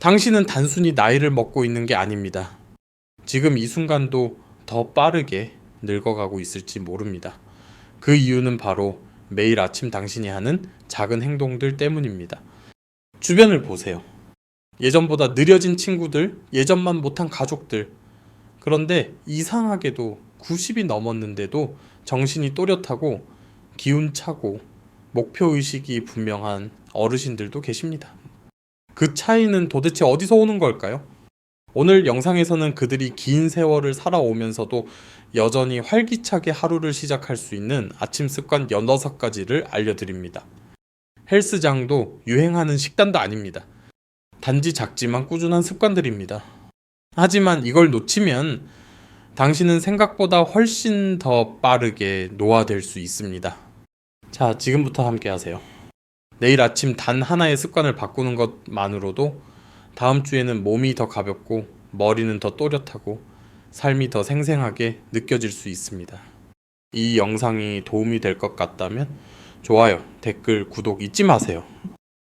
당신은 단순히 나이를 먹고 있는 게 아닙니다. 지금 이 순간도 더 빠르게 늙어가고 있을지 모릅니다. 그 이유는 바로 매일 아침 당신이 하는 작은 행동들 때문입니다. 주변을 보세요. 예전보다 느려진 친구들, 예전만 못한 가족들. 그런데 이상하게도 90이 넘었는데도 정신이 또렷하고 기운차고 목표의식이 분명한 어르신들도 계십니다. 그 차이는 도대체 어디서 오는 걸까요? 오늘 영상에서는 그들이 긴 세월을 살아오면서도 여전히 활기차게 하루를 시작할 수 있는 아침 습관 6가지를 알려드립니다. 헬스장도 유행하는 식단도 아닙니다. 단지 작지만 꾸준한 습관들입니다. 하지만 이걸 놓치면 당신은 생각보다 훨씬 더 빠르게 노화될 수 있습니다. 자, 지금부터 함께 하세요. 내일 아침 단 하나의 습관을 바꾸는 것만으로도 다음 주에는 몸이 더 가볍고 머리는 더 또렷하고 삶이 더 생생하게 느껴질 수 있습니다. 이 영상이 도움이 될 것 같다면 좋아요, 댓글, 구독 잊지 마세요.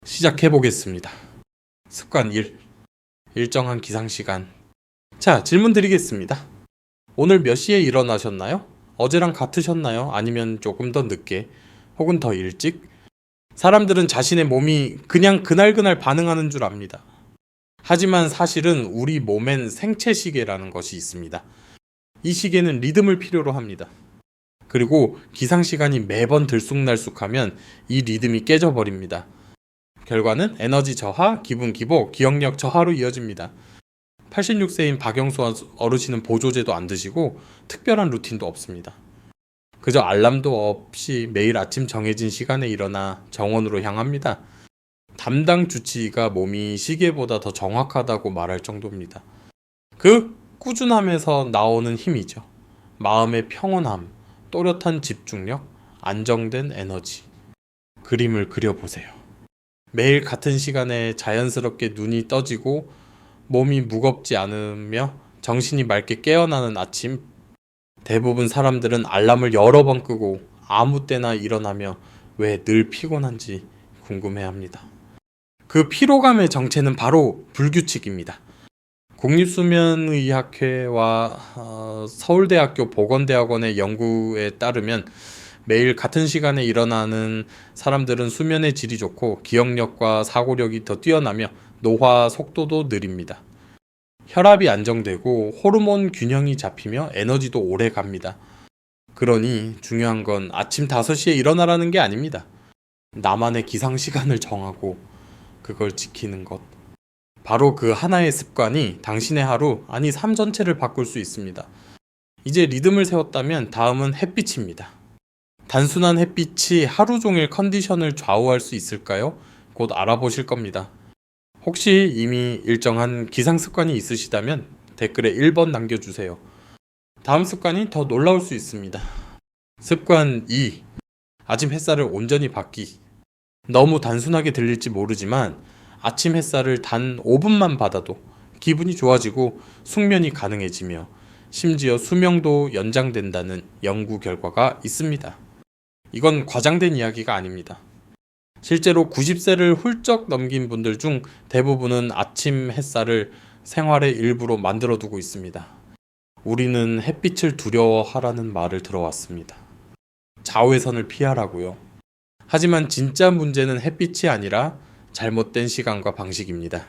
시작해 보겠습니다. 습관 1. 일정한 기상시간. 자, 질문 드리겠습니다. 오늘 몇 시에 일어나셨나요? 어제랑 같으셨나요? 아니면 조금 더 늦게 혹은 더 일찍? 사람들은 자신의 몸이 그냥 그날그날 반응하는 줄 압니다. 하지만 사실은 우리 몸엔 생체 시계라는 것이 있습니다. 이 시계는 리듬을 필요로 합니다. 그리고 기상시간이 매번 들쑥날쑥하면 이 리듬이 깨져버립니다. 결과는 에너지 저하, 기분 기복, 기억력 저하로 이어집니다. 86세인 박영수 어르신은 보조제도 안 드시고 특별한 루틴도 없습니다. 그저 알람도 없이 매일 아침 정해진 시간에 일어나 정원으로 향합니다. 담당 주치의가 몸이 시계보다 더 정확하다고 말할 정도입니다. 그 꾸준함에서 나오는 힘이죠. 마음의 평온함, 또렷한 집중력, 안정된 에너지. 그림을 그려보세요. 매일 같은 시간에 자연스럽게 눈이 떠지고 몸이 무겁지 않으며 정신이 맑게 깨어나는 아침. 대부분 사람들은 알람을 여러 번 끄고 아무 때나 일어나며 왜 늘 피곤한지 궁금해합니다. 그 피로감의 정체는 바로 불규칙입니다. 국립수면의학회와 서울대학교 보건대학원의 연구에 따르면 매일 같은 시간에 일어나는 사람들은 수면의 질이 좋고 기억력과 사고력이 더 뛰어나며 노화 속도도 느립니다. 혈압이 안정되고 호르몬 균형이 잡히며 에너지도 오래 갑니다. 그러니 중요한 건 아침 5시에 일어나라는 게 아닙니다. 나만의 기상시간을 정하고 그걸 지키는 것. 바로 그 하나의 습관이 당신의 하루, 아니 삶 전체를 바꿀 수 있습니다. 이제 리듬을 세웠다면 다음은 햇빛입니다. 단순한 햇빛이 하루 종일 컨디션을 좌우할 수 있을까요? 곧 알아보실 겁니다. 혹시 이미 일정한 기상 습관이 있으시다면 댓글에 1번 남겨주세요. 다음 습관이 더 놀라울 수 있습니다. 습관 2. 아침 햇살을 온전히 받기. 너무 단순하게 들릴지 모르지만 아침 햇살을 단 5분만 받아도 기분이 좋아지고 숙면이 가능해지며 심지어 수명도 연장된다는 연구 결과가 있습니다. 이건 과장된 이야기가 아닙니다. 실제로 90세를 훌쩍 넘긴 분들 중 대부분은 아침 햇살을 생활의 일부로 만들어 두고 있습니다. 우리는 햇빛을 두려워하라는 말을 들어왔습니다. 자외선을 피하라고요. 하지만 진짜 문제는 햇빛이 아니라 잘못된 시간과 방식입니다.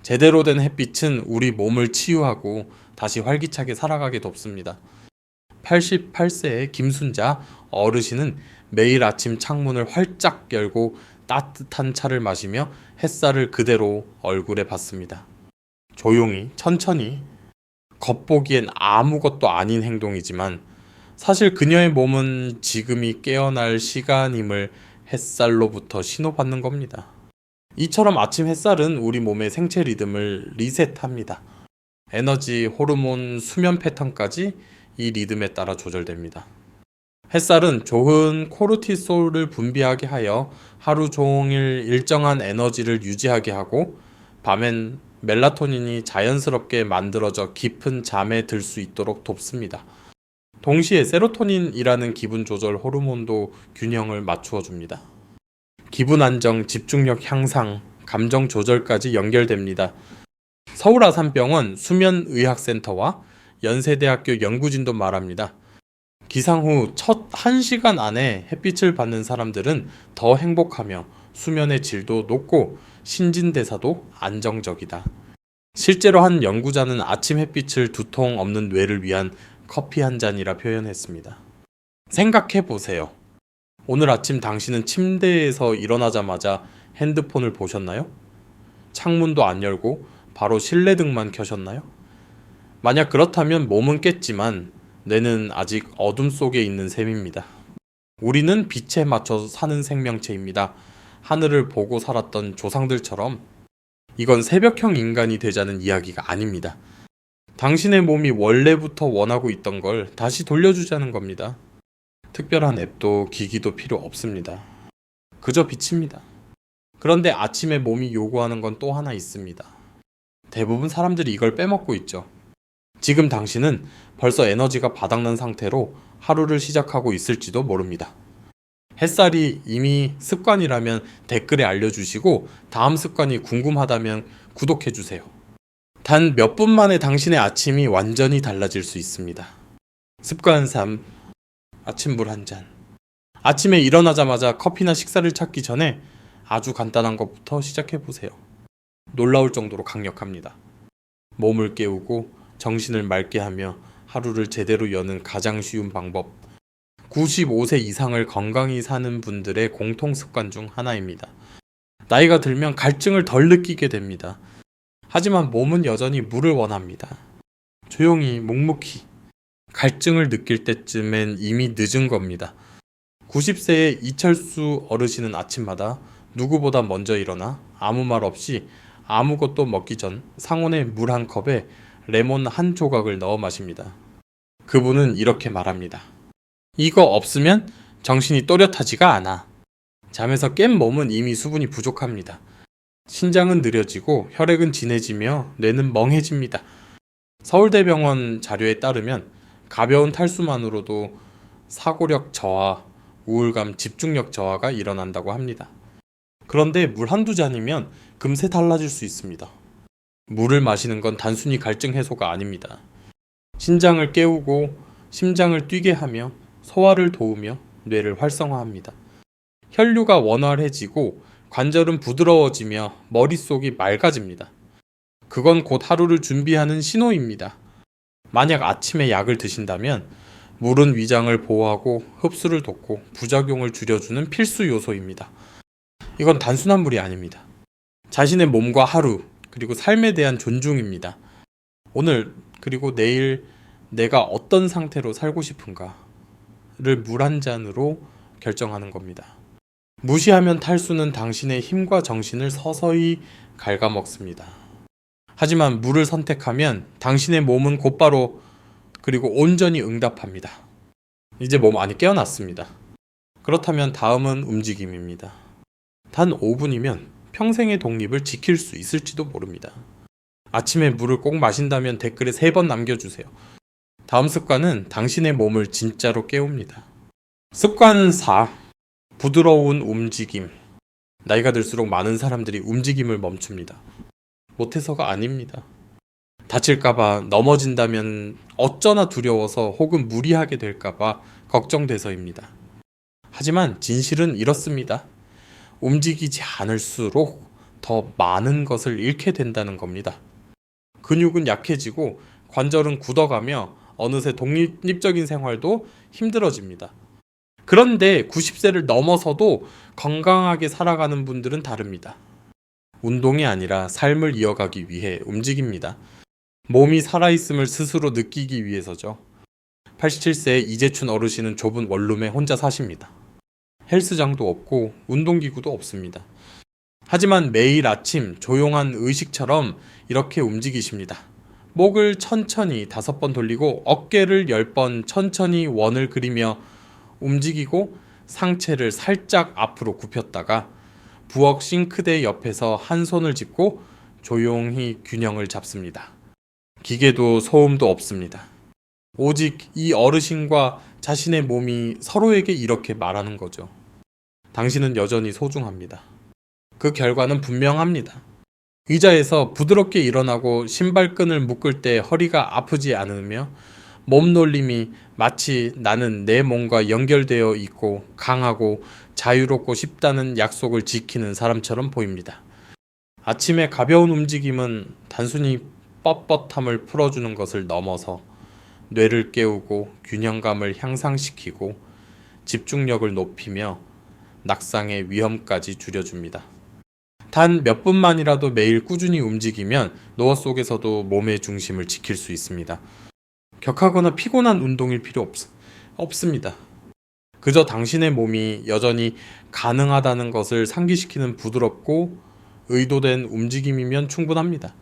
제대로 된 햇빛은 우리 몸을 치유하고 다시 활기차게 살아가게 돕습니다. 88세의 김순자 어르신은 매일 아침 창문을 활짝 열고 따뜻한 차를 마시며 햇살을 그대로 얼굴에 받습니다. 조용히, 천천히, 겉보기엔 아무것도 아닌 행동이지만 사실 그녀의 몸은 지금이 깨어날 시간임을 햇살로부터 신호받는 겁니다. 이처럼 아침 햇살은 우리 몸의 생체 리듬을 리셋합니다. 에너지, 호르몬, 수면 패턴까지 이 리듬에 따라 조절됩니다. 햇살은 좋은 코르티솔을 분비하게 하여 하루 종일 일정한 에너지를 유지하게 하고 밤엔 멜라토닌이 자연스럽게 만들어져 깊은 잠에 들 수 있도록 돕습니다. 동시에 세로토닌이라는 기분 조절 호르몬도 균형을 맞추어 줍니다. 기분 안정, 집중력 향상, 감정 조절까지 연결됩니다. 서울아산병원 수면의학센터와 연세대학교 연구진도 말합니다. 기상 후 첫 1시간 안에 햇빛을 받는 사람들은 더 행복하며 수면의 질도 높고 신진대사도 안정적이다. 실제로 한 연구자는 아침 햇빛을 두통 없는 뇌를 위한 커피 한 잔이라 표현했습니다. 생각해 보세요. 오늘 아침 당신은 침대에서 일어나자마자 핸드폰을 보셨나요? 창문도 안 열고 바로 실내등만 켜셨나요? 만약 그렇다면 몸은 깼지만 뇌는 아직 어둠 속에 있는 셈입니다. 우리는 빛에 맞춰 사는 생명체입니다. 하늘을 보고 살았던 조상들처럼. 이건 새벽형 인간이 되자는 이야기가 아닙니다. 당신의 몸이 원래부터 원하고 있던 걸 다시 돌려주자는 겁니다. 특별한 앱도 기기도 필요 없습니다. 그저 빛입니다. 그런데 아침에 몸이 요구하는 건 또 하나 있습니다. 대부분 사람들이 이걸 빼먹고 있죠. 지금 당신은 벌써 에너지가 바닥난 상태로 하루를 시작하고 있을지도 모릅니다. 햇살이 이미 습관이라면 댓글에 알려주시고 다음 습관이 궁금하다면 구독해주세요. 단 몇 분 만에 당신의 아침이 완전히 달라질 수 있습니다. 습관 3. 아침 물 한 잔. 아침에 일어나자마자 커피나 식사를 찾기 전에 아주 간단한 것부터 시작해보세요. 놀라울 정도로 강력합니다. 몸을 깨우고 정신을 맑게 하며 하루를 제대로 여는 가장 쉬운 방법. 95세 이상을 건강히 사는 분들의 공통 습관 중 하나입니다. 나이가 들면 갈증을 덜 느끼게 됩니다. 하지만 몸은 여전히 물을 원합니다. 조용히 묵묵히. 갈증을 느낄 때쯤엔 이미 늦은 겁니다. 90세의 이철수 어르신은 아침마다 누구보다 먼저 일어나 아무 말 없이 아무것도 먹기 전 상온에 물 한 컵에 레몬 한 조각을 넣어 마십니다. 그분은 이렇게 말합니다. 이거 없으면 정신이 또렷하지가 않아. 잠에서 깬 몸은 이미 수분이 부족합니다. 신장은 느려지고 혈액은 진해지며 뇌는 멍해집니다. 서울대병원 자료에 따르면 가벼운 탈수만으로도 사고력 저하, 우울감, 집중력 저하가 일어난다고 합니다. 그런데 물 한두 잔이면 금세 달라질 수 있습니다. 물을 마시는 건 단순히 갈증 해소가 아닙니다. 신장을 깨우고 심장을 뛰게 하며 소화를 도우며 뇌를 활성화합니다. 혈류가 원활해지고 관절은 부드러워지며 머릿속이 맑아집니다. 그건 곧 하루를 준비하는 신호입니다. 만약 아침에 약을 드신다면 물은 위장을 보호하고 흡수를 돕고 부작용을 줄여주는 필수 요소입니다. 이건 단순한 물이 아닙니다. 자신의 몸과 하루, 그리고 삶에 대한 존중입니다. 오늘 그리고 내일 내가 어떤 상태로 살고 싶은가를 물 한 잔으로 결정하는 겁니다. 무시하면 탈수는 당신의 힘과 정신을 서서히 갉아먹습니다. 하지만 물을 선택하면 당신의 몸은 곧바로 그리고 온전히 응답합니다. 이제 몸 안이 깨어났습니다. 그렇다면 다음은 움직임입니다. 단 5분이면 평생의 독립을 지킬 수 있을지도 모릅니다. 아침에 물을 꼭 마신다면 댓글에 3번 남겨주세요. 다음 습관은 당신의 몸을 진짜로 깨웁니다. 습관 4. 부드러운 움직임. 나이가 들수록 많은 사람들이 움직임을 멈춥니다. 못해서가 아닙니다. 다칠까봐, 넘어진다면 어쩌나 두려워서 혹은 무리하게 될까봐 걱정돼서입니다. 하지만 진실은 이렇습니다. 움직이지 않을수록 더 많은 것을 잃게 된다는 겁니다. 근육은 약해지고 관절은 굳어가며 어느새 독립적인 생활도 힘들어집니다. 그런데 90세를 넘어서도 건강하게 살아가는 분들은 다릅니다. 운동이 아니라 삶을 이어가기 위해 움직입니다. 몸이 살아있음을 스스로 느끼기 위해서죠. 87세의 이재춘 어르신은 좁은 원룸에 혼자 사십니다. 헬스장도 없고 운동기구도 없습니다. 하지만 매일 아침 조용한 의식처럼 이렇게 움직이십니다. 목을 천천히 5번 돌리고 어깨를 10번 천천히 원을 그리며 움직이고 상체를 살짝 앞으로 굽혔다가 부엌 싱크대 옆에서 한 손을 짚고 조용히 균형을 잡습니다. 기계도 소음도 없습니다. 오직 이 어르신과 자신의 몸이 서로에게 이렇게 말하는 거죠. 당신은 여전히 소중합니다. 그 결과는 분명합니다. 의자에서 부드럽게 일어나고 신발끈을 묶을 때 허리가 아프지 않으며 몸놀림이 마치 나는 내 몸과 연결되어 있고 강하고 자유롭고 싶다는 약속을 지키는 사람처럼 보입니다. 아침의 가벼운 움직임은 단순히 뻣뻣함을 풀어주는 것을 넘어서 뇌를 깨우고 균형감을 향상시키고 집중력을 높이며 낙상의 위험까지 줄여줍니다. 단 몇 분만이라도 매일 꾸준히 움직이면 노화 속에서도 몸의 중심을 지킬 수 있습니다. 격하거나 피곤한 운동일 필요 없습니다. 그저 당신의 몸이 여전히 가능하다는 것을 상기시키는 부드럽고 의도된 움직임이면 충분합니다.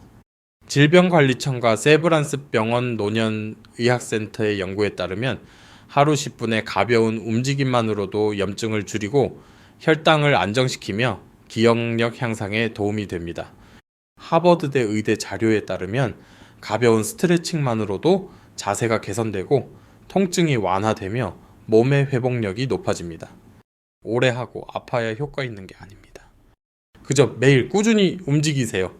질병관리청과 세브란스 병원 노년의학센터의 연구에 따르면 하루 10분의 가벼운 움직임만으로도 염증을 줄이고 혈당을 안정시키며 기억력 향상에 도움이 됩니다. 하버드대 의대 자료에 따르면 가벼운 스트레칭만으로도 자세가 개선되고 통증이 완화되며 몸의 회복력이 높아집니다. 오래 하고 아파야 효과 있는 게 아닙니다. 그저 매일 꾸준히 움직이세요.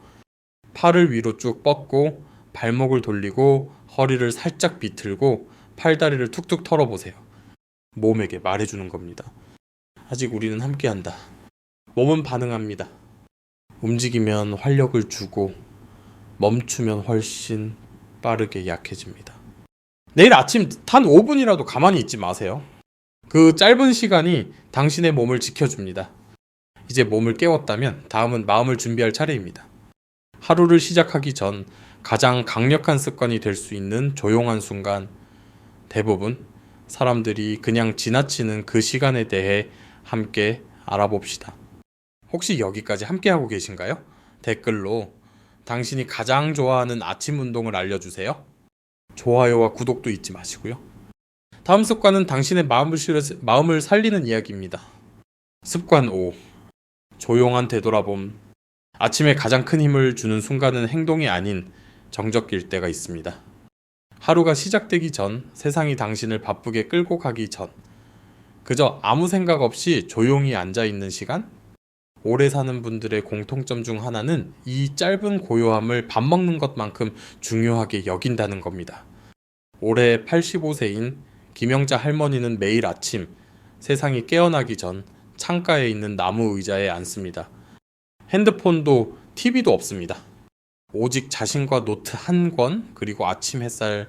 팔을 위로 쭉 뻗고 발목을 돌리고 허리를 살짝 비틀고 팔다리를 툭툭 털어보세요. 몸에게 말해주는 겁니다. 아직 우리는 함께한다. 몸은 반응합니다. 움직이면 활력을 주고 멈추면 훨씬 빠르게 약해집니다. 내일 아침 단 5분이라도 가만히 있지 마세요. 그 짧은 시간이 당신의 몸을 지켜줍니다. 이제 몸을 깨웠다면 다음은 마음을 준비할 차례입니다. 하루를 시작하기 전 가장 강력한 습관이 될 수 있는 조용한 순간, 대부분 사람들이 그냥 지나치는 그 시간에 대해 함께 알아봅시다. 혹시 여기까지 함께하고 계신가요? 댓글로 당신이 가장 좋아하는 아침 운동을 알려주세요. 좋아요와 구독도 잊지 마시고요. 다음 습관은 당신의 마음을 살리는 이야기입니다. 습관 5. 조용한 되돌아봄. 아침에 가장 큰 힘을 주는 순간은 행동이 아닌 정적일 때가 있습니다. 하루가 시작되기 전, 세상이 당신을 바쁘게 끌고 가기 전, 그저 아무 생각 없이 조용히 앉아있는 시간? 오래 사는 분들의 공통점 중 하나는 이 짧은 고요함을 밥 먹는 것만큼 중요하게 여긴다는 겁니다. 올해 85세인 김영자 할머니는 매일 아침 세상이 깨어나기 전 창가에 있는 나무 의자에 앉습니다. 핸드폰도 TV도 없습니다. 오직 자신과 노트 한 권, 그리고 아침 햇살,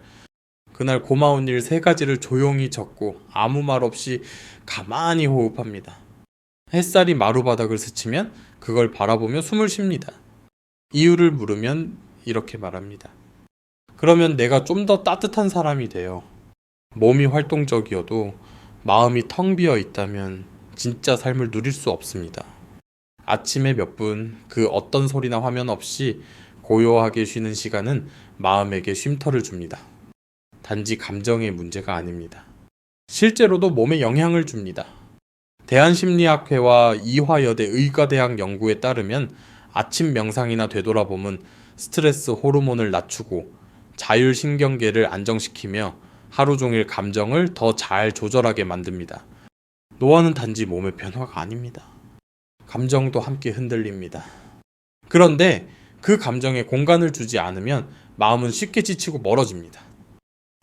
그날 고마운 일 3가지를 조용히 적고 아무 말 없이 가만히 호흡합니다. 햇살이 마루바닥을 스치면 그걸 바라보며 숨을 쉽니다. 이유를 물으면 이렇게 말합니다. 그러면 내가 좀 더 따뜻한 사람이 돼요. 몸이 활동적이어도 마음이 텅 비어 있다면 진짜 삶을 누릴 수 없습니다. 아침에 몇 분, 그 어떤 소리나 화면 없이 고요하게 쉬는 시간은 마음에게 쉼터를 줍니다. 단지 감정의 문제가 아닙니다. 실제로도 몸에 영향을 줍니다. 대한심리학회와 이화여대 의과대학 연구에 따르면 아침 명상이나 되돌아봄은 스트레스 호르몬을 낮추고 자율신경계를 안정시키며 하루 종일 감정을 더 잘 조절하게 만듭니다. 노화는 단지 몸의 변화가 아닙니다. 감정도 함께 흔들립니다. 그런데 그 감정에 공간을 주지 않으면 마음은 쉽게 지치고 멀어집니다.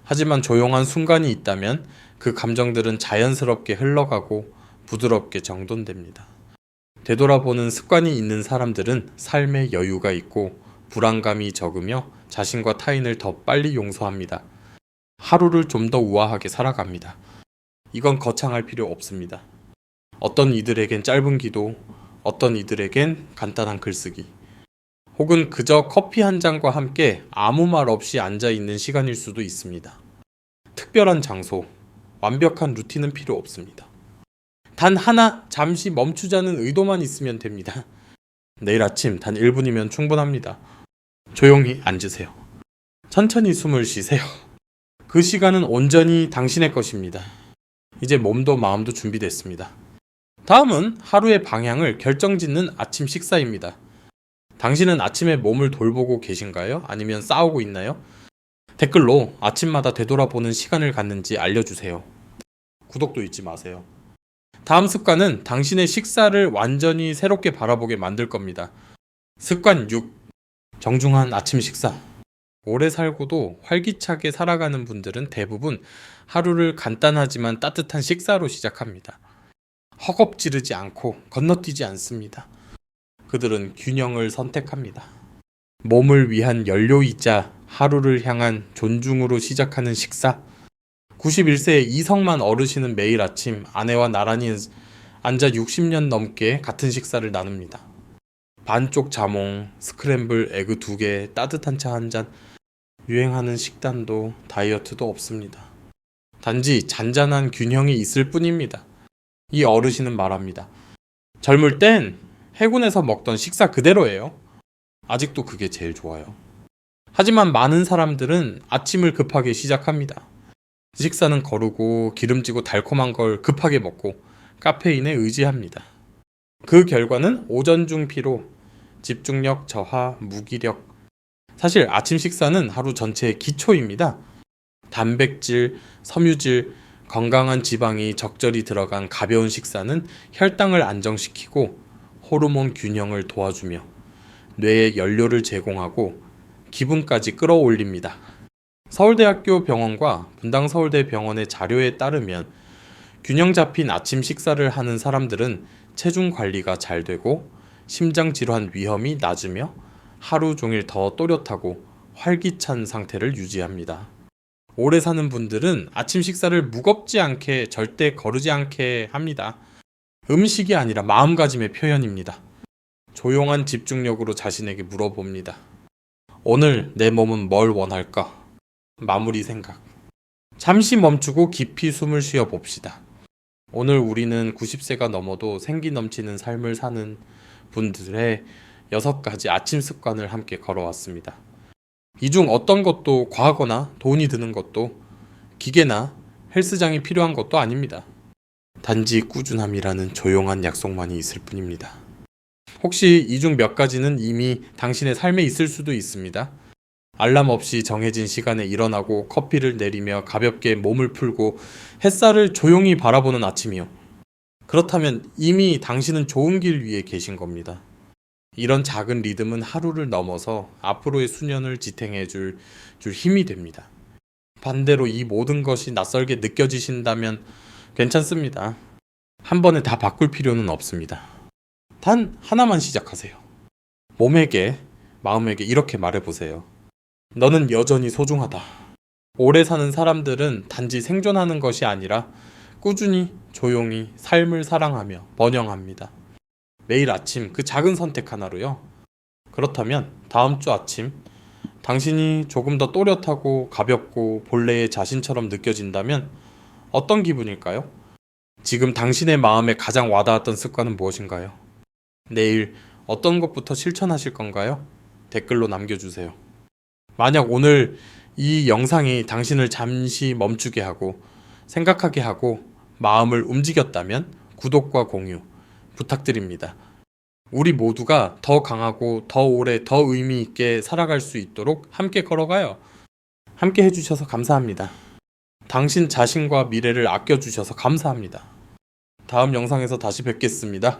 하지만 조용한 순간이 있다면 그 감정들은 자연스럽게 흘러가고 부드럽게 정돈됩니다. 되돌아보는 습관이 있는 사람들은 삶에 여유가 있고 불안감이 적으며 자신과 타인을 더 빨리 용서합니다. 하루를 좀 더 우아하게 살아갑니다. 이건 거창할 필요 없습니다. 어떤 이들에겐 짧은 기도, 어떤 이들에겐 간단한 글쓰기, 혹은 그저 커피 한 잔과 함께 아무 말 없이 앉아있는 시간일 수도 있습니다. 특별한 장소, 완벽한 루틴은 필요 없습니다. 단 하나 잠시 멈추자는 의도만 있으면 됩니다. 내일 아침 단 1분이면 충분합니다. 조용히 앉으세요. 천천히 숨을 쉬세요. 그 시간은 온전히 당신의 것입니다. 이제 몸도 마음도 준비됐습니다. 다음은 하루의 방향을 결정짓는 아침 식사입니다. 당신은 아침에 몸을 돌보고 계신가요? 아니면 싸우고 있나요? 댓글로 아침마다 되돌아보는 시간을 갖는지 알려주세요. 구독도 잊지 마세요. 다음 습관은 당신의 식사를 완전히 새롭게 바라보게 만들 겁니다. 습관 6. 정중한 아침 식사. 오래 살고도 활기차게 살아가는 분들은 대부분 하루를 간단하지만 따뜻한 식사로 시작합니다. 허겁지르지 않고 건너뛰지 않습니다. 그들은 균형을 선택합니다. 몸을 위한 연료이자 하루를 향한 존중으로 시작하는 식사. 91세의 이성만 어르신은 매일 아침 아내와 나란히 앉아 60년 넘게 같은 식사를 나눕니다. 반쪽 자몽, 스크램블 에그 2개, 따뜻한 차 한 잔. 유행하는 식단도 다이어트도 없습니다. 단지 잔잔한 균형이 있을 뿐입니다. 이 어르신은 말합니다. 젊을 땐 해군에서 먹던 식사 그대로예요. 아직도 그게 제일 좋아요. 하지만 많은 사람들은 아침을 급하게 시작합니다. 식사는 거르고 기름지고 달콤한 걸 급하게 먹고 카페인에 의지합니다. 그 결과는 오전 중 피로, 집중력 저하, 무기력. 사실 아침 식사는 하루 전체의 기초입니다. 단백질, 섬유질, 건강한 지방이 적절히 들어간 가벼운 식사는 혈당을 안정시키고 호르몬 균형을 도와주며 뇌에 연료를 제공하고 기분까지 끌어올립니다. 서울대학교 병원과 분당서울대병원의 자료에 따르면 균형 잡힌 아침 식사를 하는 사람들은 체중 관리가 잘 되고 심장 질환 위험이 낮으며 하루 종일 더 또렷하고 활기찬 상태를 유지합니다. 오래 사는 분들은 아침 식사를 무겁지 않게 절대 거르지 않게 합니다. 음식이 아니라 마음가짐의 표현입니다. 조용한 집중력으로 자신에게 물어봅니다. 오늘 내 몸은 뭘 원할까? 마무리 생각. 잠시 멈추고 깊이 숨을 쉬어 봅시다. 오늘 우리는 90세가 넘어도 생기 넘치는 삶을 사는 분들의 6가지 아침 습관을 함께 걸어왔습니다. 이 중 어떤 것도 과하거나 돈이 드는 것도 기계나 헬스장이 필요한 것도 아닙니다. 단지 꾸준함이라는 조용한 약속만이 있을 뿐입니다. 혹시 이 중 몇 가지는 이미 당신의 삶에 있을 수도 있습니다. 알람 없이 정해진 시간에 일어나고 커피를 내리며 가볍게 몸을 풀고 햇살을 조용히 바라보는 아침이요. 그렇다면 이미 당신은 좋은 길 위에 계신 겁니다. 이런 작은 리듬은 하루를 넘어서 앞으로의 수년을 지탱해 줄 힘이 됩니다. 반대로 이 모든 것이 낯설게 느껴지신다면 괜찮습니다. 한 번에 다 바꿀 필요는 없습니다. 단 하나만 시작하세요. 몸에게, 마음에게 이렇게 말해보세요. 너는 여전히 소중하다. 오래 사는 사람들은 단지 생존하는 것이 아니라 꾸준히 조용히 삶을 사랑하며 번영합니다. 매일 아침 그 작은 선택 하나로요. 그렇다면 다음 주 아침 당신이 조금 더 또렷하고 가볍고 본래의 자신처럼 느껴진다면 어떤 기분일까요? 지금 당신의 마음에 가장 와닿았던 습관은 무엇인가요? 내일 어떤 것부터 실천하실 건가요? 댓글로 남겨주세요. 만약 오늘 이 영상이 당신을 잠시 멈추게 하고 생각하게 하고 마음을 움직였다면 구독과 공유 부탁드립니다. 우리 모두가 더 강하고 더 오래 더 의미 있게 살아갈 수 있도록 함께 걸어가요. 함께 해주셔서 감사합니다. 당신 자신과 미래를 아껴주셔서 감사합니다. 다음 영상에서 다시 뵙겠습니다.